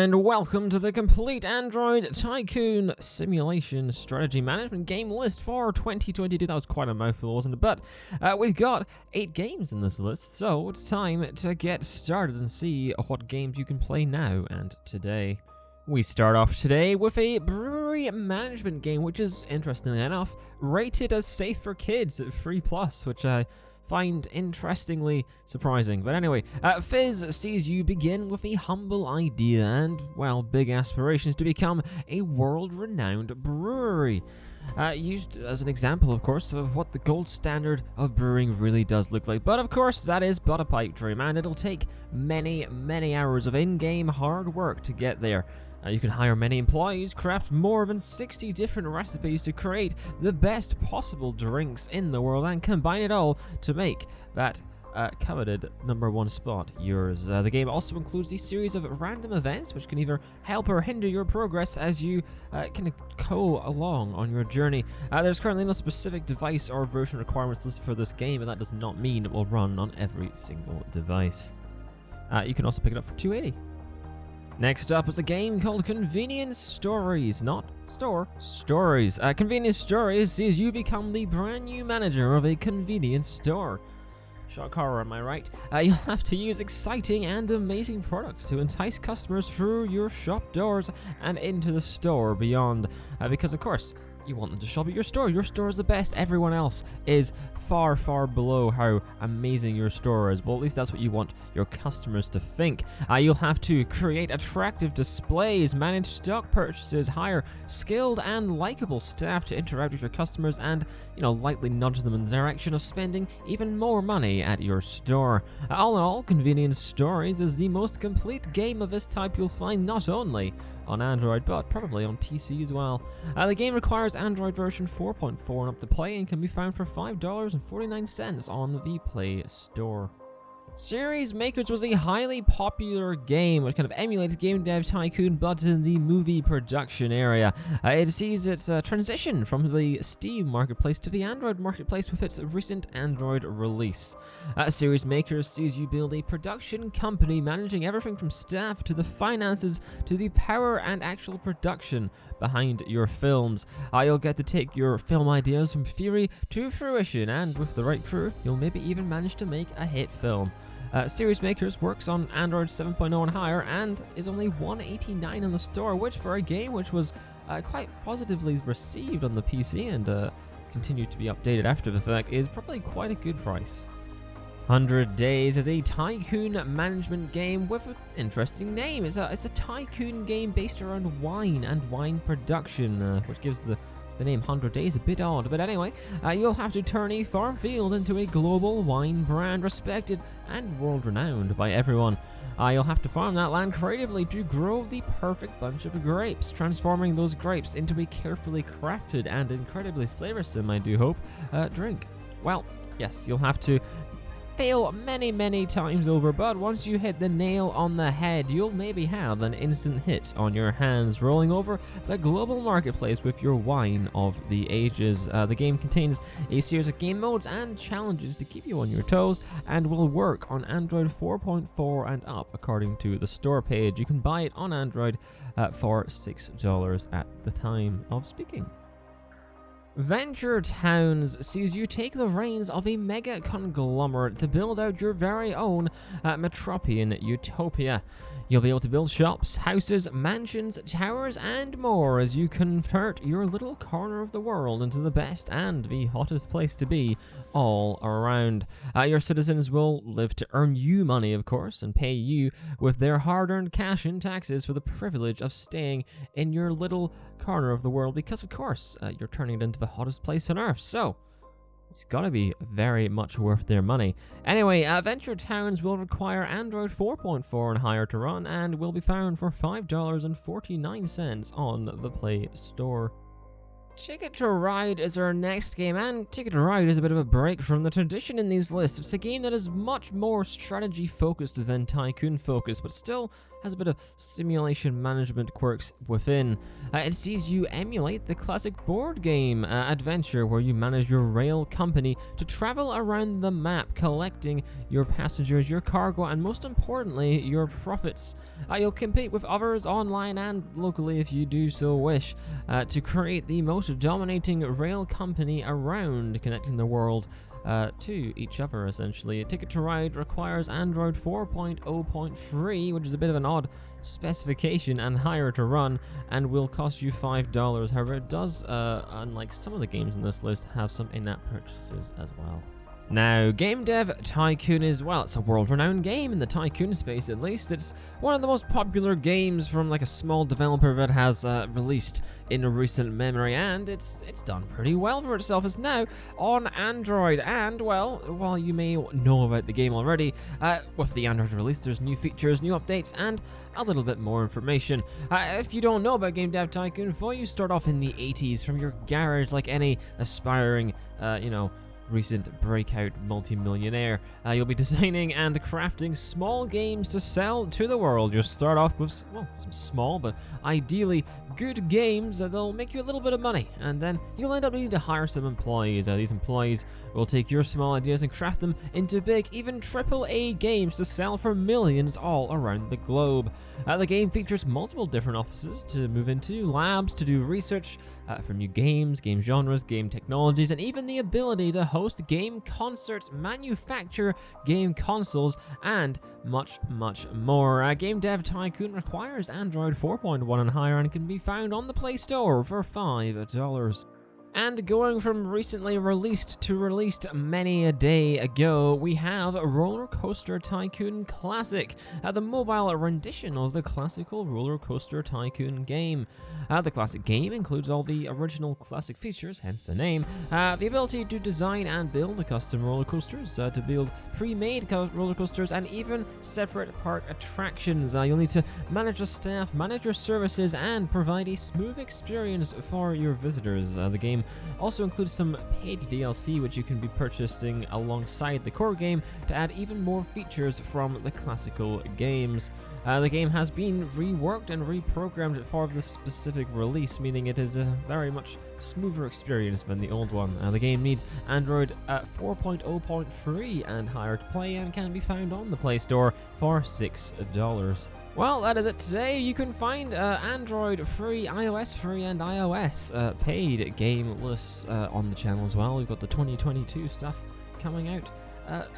and welcome to the complete Android Tycoon simulation strategy management game list for 2022. That was quite a mouthful, wasn't it? But we've got 8 games in this list, so it's time to get started and see what games you can play now and today. We start off today with a brewery management game, which is, interestingly enough, rated as safe for kids at 3+, which I find interestingly surprising. But anyway, FIZZ sees you begin with a humble idea and, well, big aspirations to become a world-renowned brewery. Used as an example, of course, of what the gold standard of brewing really does look like. But of course, that is but a pipe dream, and it'll take many, many hours of in-game hard work to get there. You can hire many employees, craft more than 60 different recipes to create the best possible drinks in the world, and combine it all to make that coveted #1 spot yours. The game also includes a series of random events which can either help or hinder your progress as you kind of go along on your journey. There's currently no specific device or version requirements listed for this game, and that does not mean it will run on every single device. You can also pick it up for $2.80. Next up is a game called Convenience Stories, not store, stories. Convenience Stories sees you become the brand new manager of a convenience store. Shock horror, am I right? You'll have to use exciting and amazing products to entice customers through your shop doors and into the store beyond. Because of course, you want them to shop at your store. Your store is the best. Everyone else is far, far below how amazing your store is. Well, at least that's what you want your customers to think. You'll have to create attractive displays, manage stock purchases, hire skilled and likable staff to interact with your customers, and, lightly nudge them in the direction of spending even more money at your store. All in all, Convenience Stories is the most complete game of this type you'll find not only on Android, but probably on PC as well. The game requires Android version 4.4 and up to play, and can be found for $5.49 on the Play Store. Series Makers was a highly popular game which kind of emulates Game Dev Tycoon, but in the movie production area. It sees its transition from the Steam marketplace to the Android marketplace with its recent Android release. Series Makers sees you build a production company managing everything from staff to the finances to the power and actual production behind your films. You'll get to take your film ideas from theory to fruition, and with the right crew, you'll maybe even manage to make a hit film. Series Makers works on Android 7.0 and higher, and is only $1.89 in the store, which for a game which was quite positively received on the PC and continued to be updated after the fact, is probably quite a good price. 100 Days is a tycoon management game with an interesting name. It's a tycoon game based around wine and wine production, which gives the name 100 Days a bit odd, but anyway, you'll have to turn a farm field into a global wine brand respected and world-renowned by everyone. You'll have to farm that land creatively to grow the perfect bunch of grapes, transforming those grapes into a carefully crafted and incredibly flavorsome, I do hope, drink. Well, yes, you'll have to fail many, many times over, but once you hit the nail on the head, you'll maybe have an instant hit on your hands, rolling over the global marketplace with your wine of the ages. The game contains a series of game modes and challenges to keep you on your toes, and will work on Android 4.4 and up, according to the store page. You can buy it on Android for $6 at the time of speaking. Venture Towns sees you take the reins of a mega conglomerate to build out your very own metropian utopia. You'll be able to build shops, houses, mansions, towers, and more as you convert your little corner of the world into the best and the hottest place to be all around. Your citizens will live to earn you money, of course, and pay you with their hard-earned cash and taxes for the privilege of staying in your little corner of the world, because of course you're turning it into the hottest place on earth, so it's gotta be very much worth their money. Anyway, Venture Towns will require Android 4.4 and higher to run, and will be found for $5.49 on the Play Store. Ticket to Ride is our next game, and Ticket to Ride is a bit of a break from the tradition in these lists. It's a game that is much more strategy focused than tycoon focused, but still has a bit of simulation management quirks within. It sees you emulate the classic board game adventure where you manage your rail company to travel around the map, collecting your passengers, your cargo, and most importantly, your profits. You'll compete with others online and locally if you do so wish to create the most dominating rail company around, connecting the world to each other, essentially. A Ticket to Ride requires Android 4.0.3, which is a bit of an odd specification and higher to run, and will cost you $5. However, it does, unlike some of the games in this list, have some in-app purchases as well. Now, game dev Tycoon is, well, it's a world-renowned game in the Tycoon space, at least. It's one of the most popular games from like a small developer that has released in recent memory, and it's done pretty well for itself. It's now on Android, and, well, while you may know about the game already, with the Android release, there's new features, new updates, and a little bit more information. If you don't know about Game Dev Tycoon, before you start off in the 80s from your garage like any aspiring, recent breakout multi-millionaire, you'll be designing and crafting small games to sell to the world. You'll start off with, well, some small but ideally good games that'll make you a little bit of money, and then you'll end up needing to hire some employees. These employees will take your small ideas and craft them into big, even AAA games to sell for millions all around the globe. The game features multiple different offices to move into, labs to do research for new games, game genres, game technologies, and even the ability to host game concerts, manufacture game consoles, and much, much more. Game Dev Tycoon requires Android 4.1 and higher and can be found on the Play Store for $5. And going from recently released to released many a day ago, we have Roller Coaster Tycoon Classic, the mobile rendition of the classical Roller Coaster Tycoon game. The classic game includes all the original classic features, hence the name, the ability to design and build custom roller coasters, to build pre-made roller coasters, and even separate park attractions. You'll need to manage your staff, manage your services, and provide a smooth experience for your visitors. The game also includes some paid DLC, which you can be purchasing alongside the core game to add even more features from the classical games. The game has been reworked and reprogrammed for this specific release, meaning it is a very much smoother experience than the old one. The game needs Android 4.0.3 and higher to play, and can be found on the Play Store for $6. Well, that is it today. You can find Android free, iOS free, and iOS paid game lists on the channel as well. We've got the 2022 stuff coming out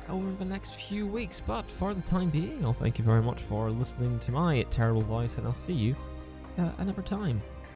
over the next few weeks, but for the time being, I'll thank you very much for listening to my terrible voice, and I'll see you another time.